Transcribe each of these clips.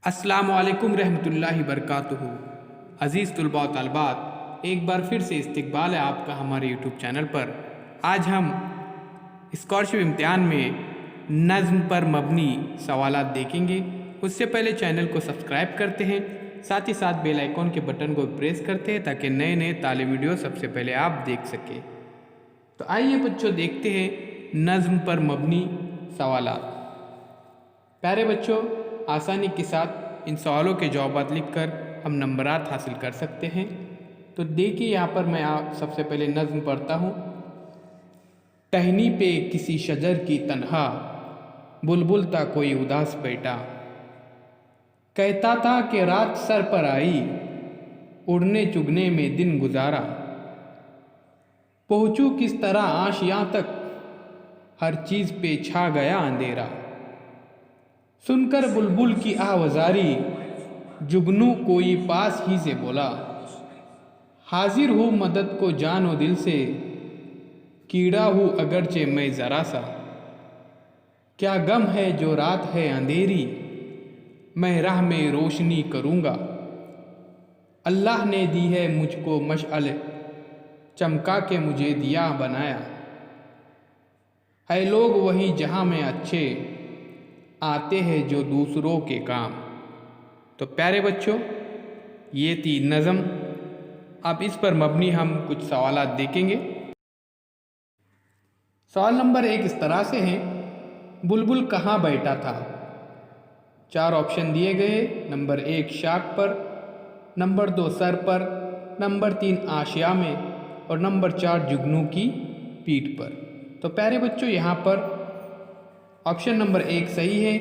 अस्सलामु अलैकुम रहमतुल्लाहि बरकातुहू। अज़ीज़ तुलबा व तालिबात, एक बार फिर से इस्तकबाल है आपका हमारे यूट्यूब चैनल पर। आज हम स्कॉलरशिप इम्तिहान में नज़्म पर मबनी सवालात देखेंगे। उससे पहले चैनल को सब्सक्राइब करते हैं, साथ ही साथ बेल आइकॉन के बटन को प्रेस करते हैं ताकि नए नए तालीमी वीडियो सबसे पहले आप देख सकें। तो आइए बच्चों देखते हैं नज़्म पर मबनी सवालात। प्यारे बच्चों, आसानी के साथ इन सवालों के जवाब लिखकर हम नंबरात हासिल कर सकते हैं। तो देखिए यहाँ पर मैं आप सबसे पहले नज़्म पढ़ता हूँ। टहनी पे किसी शजर की तन्हा, बुलबुल था कोई उदास बैठा। कहता था कि रात सर पर आई, उड़ने चुगने में दिन गुजारा। पहुँचूँ किस तरह आशियाँ तक, हर चीज़ पे छा गया अंधेरा। सुनकर बुलबुल की आवाज़ारी, जुगनू कोई पास ही से बोला। हाजिर हूँ मदद को जानो दिल से, कीड़ा हूँ अगरचे मैं ज़रा सा। क्या गम है जो रात है अंधेरी, मैं राह में रोशनी करूँगा। अल्लाह ने दी है मुझको मशअल, चमका के मुझे दिया बनाया। है लोग वही जहाँ में अच्छे, आते हैं जो दूसरों के काम। तो प्यारे बच्चों, ये थी नज़म। अब इस पर मबनी हम कुछ सवालात देखेंगे। सवाल नंबर 1 इस तरह से है, बुलबुल कहाँ बैठा था। 4 ऑप्शन दिए गए। नंबर 1 शाख पर, नंबर 2 सर पर, नंबर 3 आशिया में और नंबर 4 जुगनू की पीठ पर। तो प्यारे बच्चों, यहाँ पर ऑप्शन नंबर 1 सही है,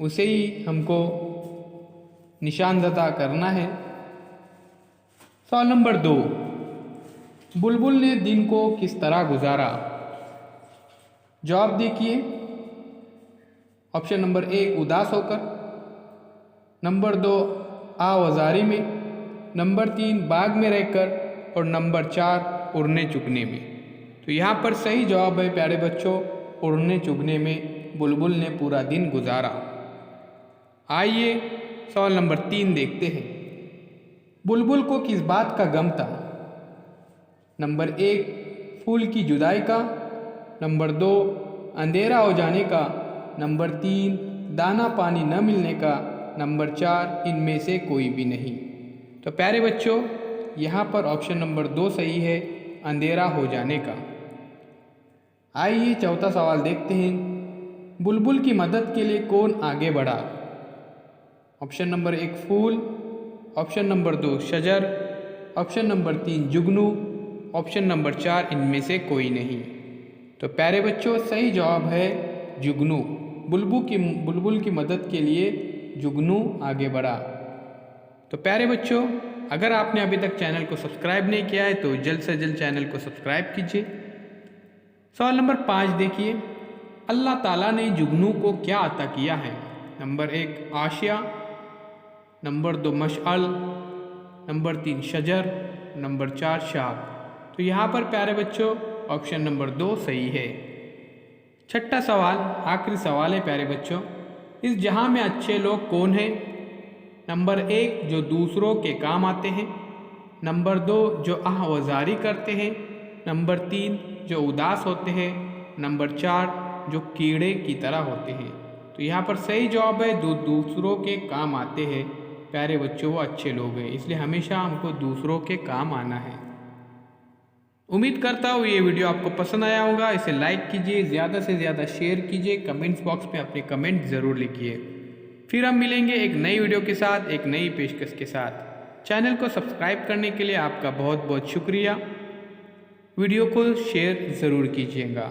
उसे ही हमको निशानज़दा करना है। सवाल नंबर 2, बुलबुल ने दिन को किस तरह गुजारा। जवाब देखिए। ऑप्शन नंबर 1 उदास होकर, नंबर 2 आवाज़ारी में, नंबर 3 बाग में रहकर और नंबर 4 उड़ने चुगने में। तो यहाँ पर सही जवाब है प्यारे बच्चों, उड़ने चुगने में बुलबुल ने पूरा दिन गुजारा। आइए सवाल नंबर 3 देखते हैं। बुलबुल को किस बात का गम था। नंबर 1 फूल की जुदाई का, नंबर 2 अंधेरा हो जाने का, नंबर 3 दाना पानी न मिलने का, नंबर 4 इनमें से कोई भी नहीं। तो प्यारे बच्चों, यहाँ पर ऑप्शन नंबर 2 सही है, अंधेरा हो जाने का। आइए चौथा सवाल देखते हैं। बुलबुल की मदद के लिए कौन आगे बढ़ा। ऑप्शन नंबर 1 फूल, ऑप्शन नंबर 2 शजर, ऑप्शन नंबर 3 जुगनू, ऑप्शन नंबर 4 इनमें से कोई नहीं। तो प्यारे बच्चों, सही जवाब है जुगनू। बुलबुल की मदद के लिए जुगनू आगे बढ़ा। तो प्यारे बच्चों, अगर आपने अभी तक चैनल को सब्सक्राइब नहीं किया है तो जल्द से जल्द चैनल को सब्सक्राइब कीजिए। सवाल नंबर 5 देखिए, अल्लाह ताला ने जुगनू को क्या अता किया है। Number 1 Asiya, number 2 Mashal, number 3 Shajar, number 4 शाख। तो यहाँ पर प्यारे बच्चों ऑप्शन नंबर 2 सही है। छठा सवाल, आखिरी सवाल है प्यारे बच्चों, इस जहां में अच्छे लोग कौन हैं। नंबर 1 जो दूसरों के काम आते हैं, नंबर 2 जो आह्वज़ारी करते हैं, नंबर 3 जो उदास होते हैं, नंबर 4 जो कीड़े की तरह होते हैं। तो यहाँ पर सही जवाब है जो दूसरों के काम आते हैं। प्यारे बच्चों, वो अच्छे लोग हैं, इसलिए हमेशा हमको दूसरों के काम आना है। उम्मीद करता हूँ ये वीडियो आपको पसंद आया होगा। इसे लाइक कीजिए, ज़्यादा से ज़्यादा शेयर कीजिए, कमेंट्स बॉक्स में अपने कमेंट ज़रूर लिखिए। फिर हम मिलेंगे एक नई वीडियो के साथ, एक नई पेशकश के साथ। चैनल को सब्सक्राइब करने के लिए आपका बहुत बहुत शुक्रिया। वीडियो को शेयर ज़रूर कीजिएगा।